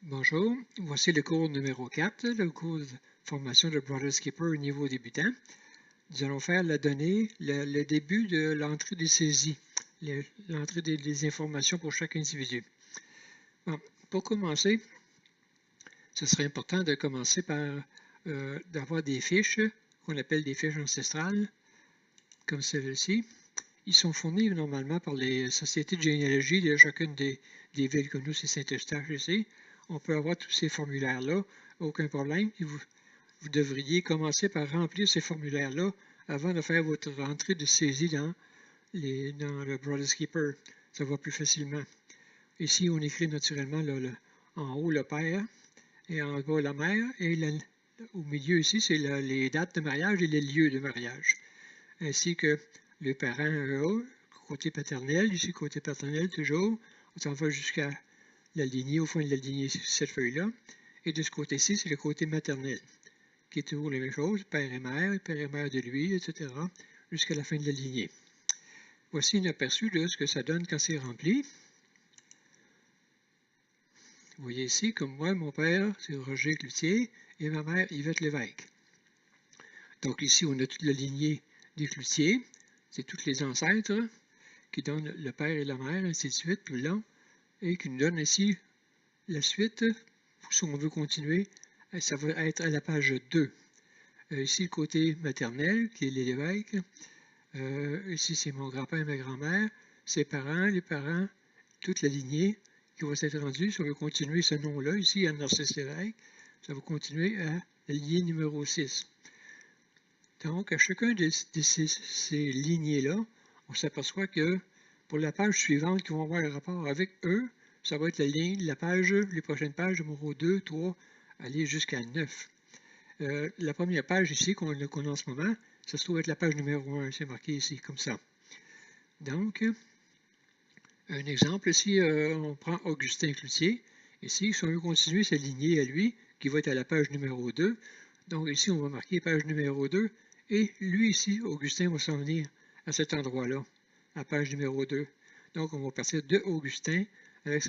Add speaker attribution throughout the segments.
Speaker 1: Bonjour, voici le cours numéro 4, le cours de formation de Brother Skipper au niveau débutant. Nous allons faire la donnée, le début de l'entrée des saisies, l'entrée des informations pour chaque individu. Bon, pour commencer, ce serait important de commencer par d'avoir des fiches qu'on appelle des fiches ancestrales, comme celle-ci. Ils sont fournis normalement par les sociétés de généalogie de chacune des villes que nous, c'est Saint-Eustache ici. On peut avoir tous ces formulaires-là, aucun problème. Et vous devriez commencer par remplir ces formulaires-là avant de faire votre rentrée de saisie dans le Brother Skipper. Ça va plus facilement. Ici, on écrit naturellement en haut le père et en bas la mère. Et au milieu ici, c'est les dates de mariage et les lieux de mariage. Ainsi que le parent côté paternel, ici côté paternel toujours. On s'en va jusqu'à la lignée, au fond de la lignée, cette feuille-là. Et de ce côté-ci, c'est le côté maternel, qui est toujours la même chose, père et mère de lui, etc., jusqu'à la fin de la lignée. Voici un aperçu de ce que ça donne quand c'est rempli. Vous voyez ici, comme moi, mon père, c'est Roger Cloutier, et ma mère, Yvette Lévesque. Donc ici, on a toute la lignée des Cloutier, c'est tous les ancêtres qui donnent le père et la mère, ainsi de suite, tout le long, et qui nous donnent ici la suite. Si on veut continuer, ça va être à la page 2. Ici, le côté maternel, qui est les Lévesque. Ici, c'est mon grand-père et ma grand-mère. Ses parents, les parents, toute la lignée qui va s'être rendue. Si on veut continuer ce nom-là, ici, à Narcisse Lévesque, ça va continuer à la lignée numéro 6. Donc, à chacun de ces lignées-là, on s'aperçoit que pour la page suivante qui vont avoir un rapport avec eux, ça va être les prochaines pages numéro 2, 3, aller jusqu'à 9. La première page ici qu'on a en ce moment, ça se trouve être la page numéro 1, c'est marqué ici, comme ça. Donc, un exemple ici, on prend Augustin Cloutier. Ici, si on veut continuer sa lignée à lui, qui va être à la page numéro 2, donc ici, on va marquer page numéro 2, et lui ici, Augustin, va s'en venir à cet endroit-là, à page numéro 2. Donc, on va partir de Augustin, avec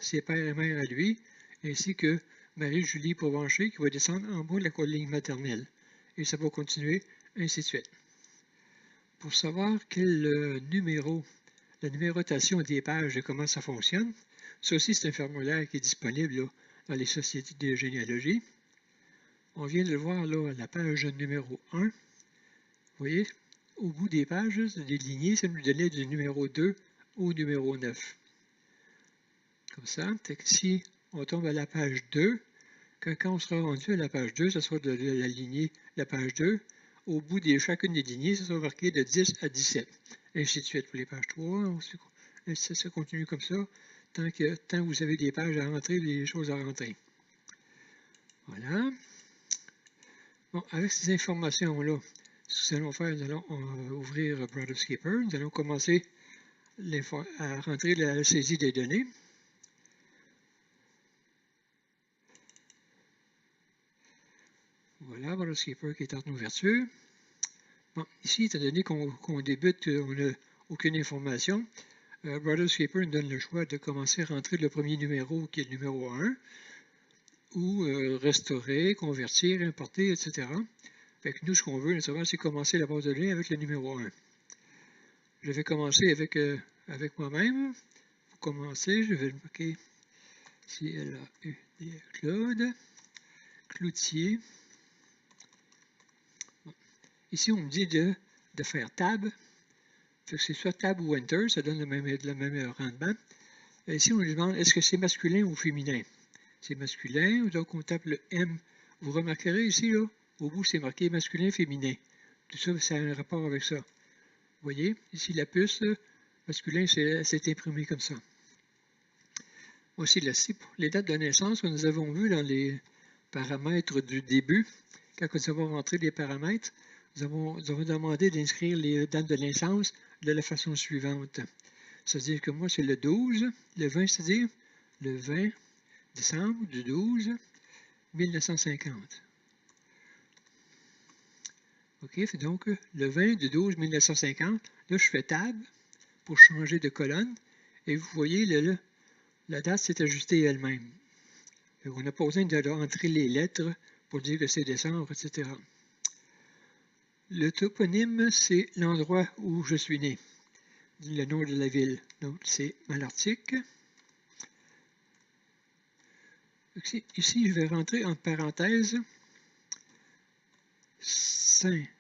Speaker 1: ses pères et mères à lui, ainsi que Marie-Julie Provencher, qui va descendre en bas de la colline maternelle. Et ça va continuer, ainsi de suite. Pour savoir quel numéro, la numérotation des pages et comment ça fonctionne, ça aussi c'est un formulaire qui est disponible là, dans les sociétés de généalogie. On vient de le voir là à la page numéro 1. Vous voyez, au bout des pages, des lignées, ça nous donnait du numéro 2 au numéro 9. Comme ça, si on tombe à la page 2, quand on sera rendu à la page 2, ça sera de la lignée, la page 2. Au bout de chacune des lignées, ça sera marqué de 10 à 17. Ainsi de suite pour les pages 3. Ça continue comme ça, tant que vous avez des pages à rentrer, des choses à rentrer. Voilà. Bon, avec ces informations-là, ce que nous allons faire, nous allons ouvrir Brother Skipper. Nous allons commencer à rentrer la saisie des données. Voilà, Brother Skipper qui est en ouverture. Bon, ici, étant donné qu'on débute, on n'a aucune information, Brother Skipper nous donne le choix de commencer à rentrer le premier numéro, qui est le numéro 1, ou restaurer, convertir, importer, etc. Fait que nous, ce qu'on veut, c'est commencer la base de données avec le numéro 1. Je vais commencer avec moi-même. Pour commencer, je vais le marquer Claude Cloutier. Bon. Ici, on me dit de faire tab. Fait que c'est soit tab ou enter, ça donne le même rendement. Ici, on nous demande est-ce que c'est masculin ou féminin. C'est masculin, donc on tape le M. Vous remarquerez ici, là, au bout, c'est marqué masculin, féminin. Tout ça, ça a un rapport avec ça. Vous voyez, ici, la puce, masculin, c'est imprimé comme ça. Voici les dates de naissance que nous avons vues dans les paramètres du début. Quand nous avons rentré les paramètres, nous avons demandé d'inscrire les dates de naissance de la façon suivante. C'est-à-dire que moi, c'est le 12, le 20, c'est-à-dire le 20 décembre du 12 1950. OK, donc le 20 du 12 1950, là, je fais tab pour changer de colonne. Et vous voyez, la date s'est ajustée elle-même. On n'a pas besoin d'entrer les lettres pour dire que c'est décembre, etc. Le toponyme, c'est l'endroit où je suis né, le nom de la ville. Donc, c'est Malartic. Ici, je vais rentrer en parenthèse Saint-Martin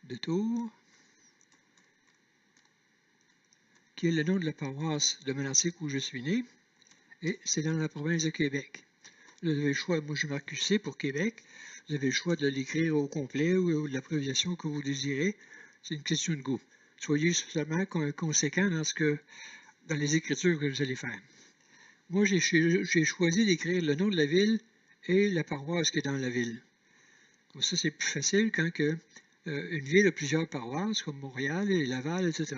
Speaker 1: de Tours, qui est le nom de la paroisse de Malartic où je suis né, et c'est dans la province de Québec. Vous avez le choix, moi je marque QC pour Québec, vous avez le choix de l'écrire au complet ou de l'abréviation que vous désirez, c'est une question de goût. Soyez suffisamment conséquent dans les écritures que vous allez faire. Moi j'ai choisi d'écrire le nom de la ville et la paroisse qui est dans la ville. Donc ça c'est plus facile quand une ville a plusieurs paroisses, comme Montréal et Laval, etc.,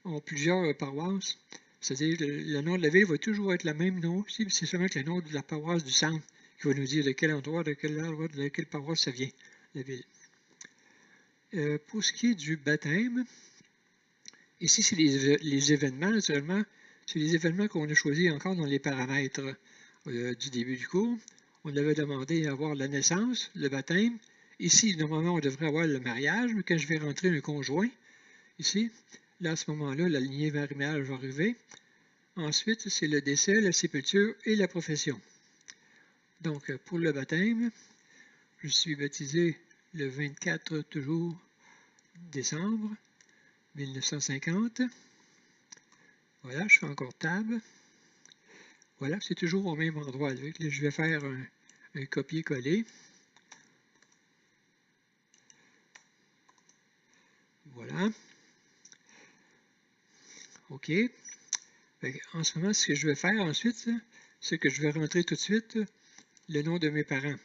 Speaker 1: ont plusieurs paroisses. C'est-à-dire le nom de la ville va toujours être le même nom, c'est seulement le nom de la paroisse du centre qui va nous dire de quel endroit, de quelle paroisse ça vient, la ville. Pour ce qui est du baptême, ici c'est les événements, naturellement, c'est les événements qu'on a choisis encore dans les paramètres du début du cours. On avait demandé à avoir la naissance, le baptême. Ici, normalement, on devrait avoir le mariage, mais quand je vais rentrer un conjoint, ici, là, à ce moment-là, la lignée mariage va arriver. Ensuite, c'est le décès, la sépulture et la profession. Donc, pour le baptême, je suis baptisé le 24 toujours décembre 1950. Voilà, je fais encore tab. Voilà, c'est toujours au même endroit. Là, je vais faire un copier-coller. Voilà. OK. En ce moment, ce que je vais faire ensuite, c'est que je vais rentrer tout de suite le nom de mes parents.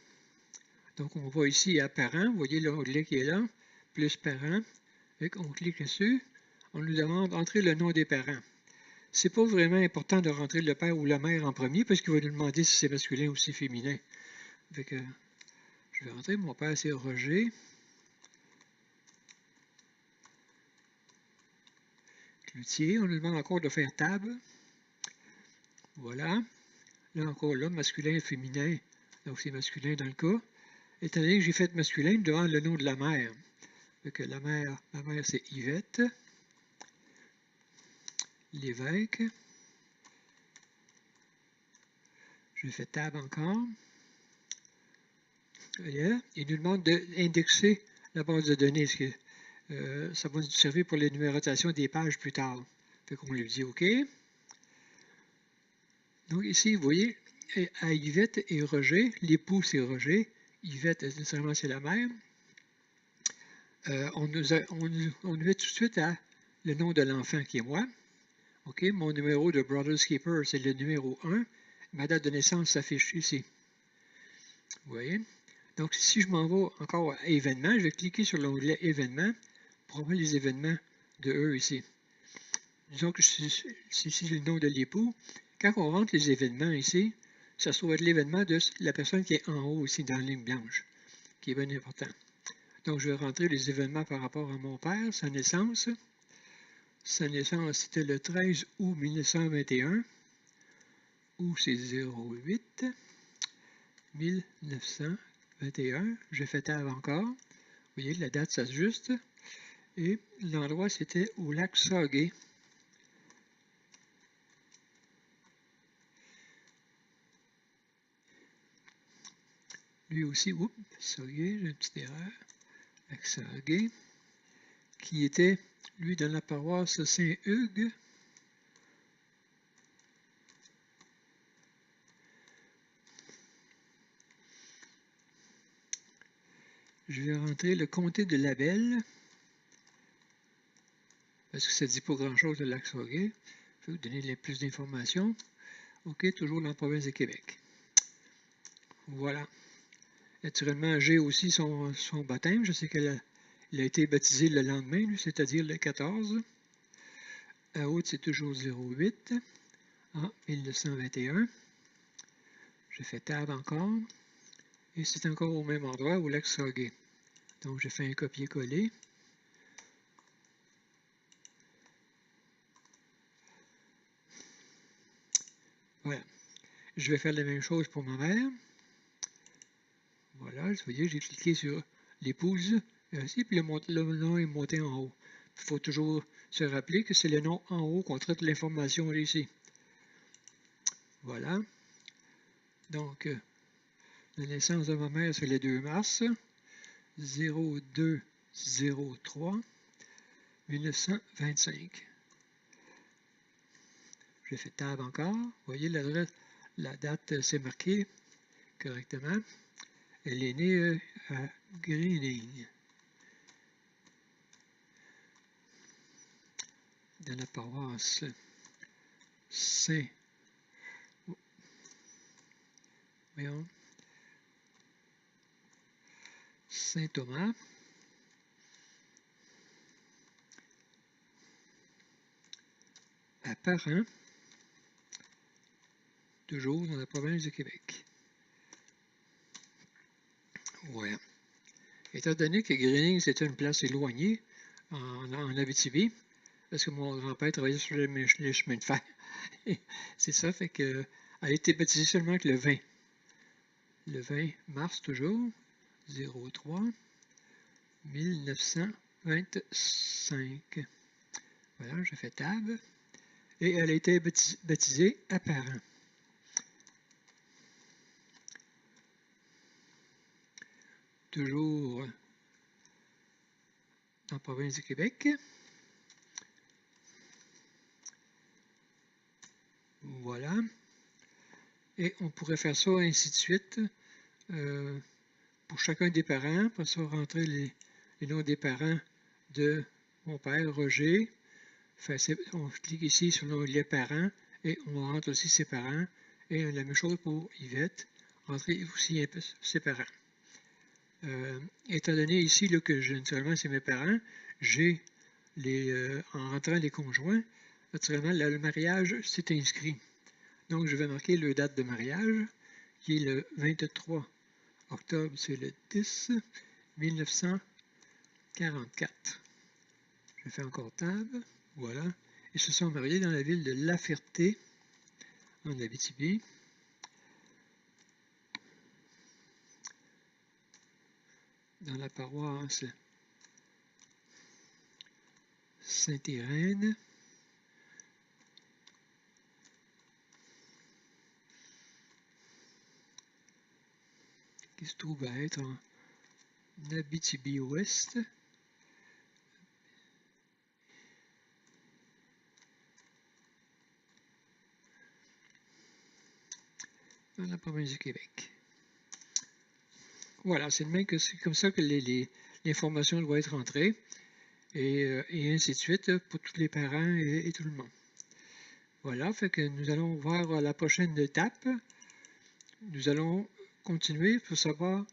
Speaker 1: Donc, on va ici à parents. Vous voyez l'onglet qui est là, plus parents. On clique dessus. On nous demande d'entrer le nom des parents. Ce n'est pas vraiment important de rentrer le père ou la mère en premier parce qu'il va nous demander si c'est masculin ou si c'est féminin. Je vais rentrer, mon père c'est Roger. Cloutier, on nous demande encore de faire table. Voilà. Là encore, là, masculin et féminin. Donc c'est masculin dans le cas. Étant donné que j'ai fait masculin, il me demande le nom de la mère. La mère c'est Yvette. L'évêque. Je fais tab encore. Il nous demande d'indexer la base de données. Parce que ça va nous servir pour les numérotations des pages plus tard. On lui dit OK. Donc ici, vous voyez, à Yvette et Roger, l'époux c'est Roger, Yvette nécessairement c'est la mère. On nous met tout de suite à le nom de l'enfant qui est moi. OK, mon numéro de Brothers Keeper c'est le numéro 1. Ma date de naissance s'affiche ici. Vous voyez? Donc si je m'en vais encore à événements, je vais cliquer sur l'onglet événements pour avoir les événements de eux ici. Disons que c'est ici le nom de l'époux. Quand on rentre les événements ici, ça se trouve être l'événement de la personne qui est en haut ici dans la ligne blanche, qui est bien important. Donc, je vais rentrer les événements par rapport à mon père, sa naissance. Sa naissance, c'était le 13 août 1921. Août, c'est 08 1921. Je fais tab encore. Vous voyez, la date s'ajuste. Et l'endroit, c'était au lac Sauguay. Lui aussi, oups, Sauguay, j'ai une petite erreur. Lac Sauguay, qui était, lui, dans la paroisse Saint-Hugues. Je vais rentrer le comté de Labelle, parce que ça ne dit pas grand-chose de lac Sauguay. Je vais vous donner plus d'informations. OK, toujours dans la province de Québec. Voilà. Naturellement, j'ai aussi son baptême. Je sais qu'il a été baptisé le lendemain, c'est-à-dire le 14. À août, c'est toujours 08 en 1921. Je fais tab encore. Et c'est encore au même endroit, au lac Sauguay. Donc, je fais un copier-coller. Je vais faire la même chose pour ma mère. Voilà, vous voyez, j'ai cliqué sur l'épouse, ainsi, puis le nom est monté en haut. Il faut toujours se rappeler que c'est le nom en haut qu'on traite l'information ici. Voilà. Donc, la naissance de ma mère, c'est le 2 mars 0203 1925. J'ai fait tab encore. Vous voyez, l'adresse, la date s'est marquée correctement. Elle est née à Greening, dans la paroisse Saint-Thomas, à Parent, toujours dans la province de Québec. Voilà. Étant donné que Greening, c'était une place éloignée en Abitibi, parce que mon grand-père travaillait sur les chemins de fer. C'est ça, fait que elle a été baptisée seulement que le 20. Le 20 mars, toujours, 03 1925. Voilà, je fais tab. Et elle a été baptisée à Parent. Toujours dans la province du Québec. Voilà. Et on pourrait faire ça ainsi de suite pour chacun des parents. Pour ça, rentrer les noms des parents de mon père, Roger. On clique ici sur l'onglet parents et on rentre aussi ses parents. Et la même chose pour Yvette. Rentrer aussi ses parents. Étant donné ici là, que naturellement c'est mes parents, j'ai en rentrant les conjoints, naturellement le mariage s'est inscrit. Donc je vais marquer le date de mariage, qui est le 23 octobre, c'est le 10 1944. Je fais encore tab, voilà. Ils se sont mariés dans la ville de La Ferté, en Abitibi. Dans la paroisse Sainte-Irène. Qui se trouve à être en Abitibi-Ouest. Dans la province du Québec. Voilà, c'est comme ça que l'information doit être entrée, et ainsi de suite pour tous les parents et tout le monde. Voilà, fait que nous allons voir la prochaine étape. Nous allons continuer pour savoir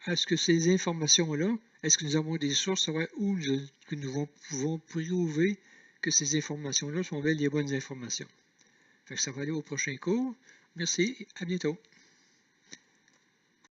Speaker 1: est-ce que ces informations-là, est-ce que nous avons des sources, savoir où nous pouvons prouver que ces informations-là sont les bonnes informations. Fait que ça va aller au prochain cours. Merci, à bientôt.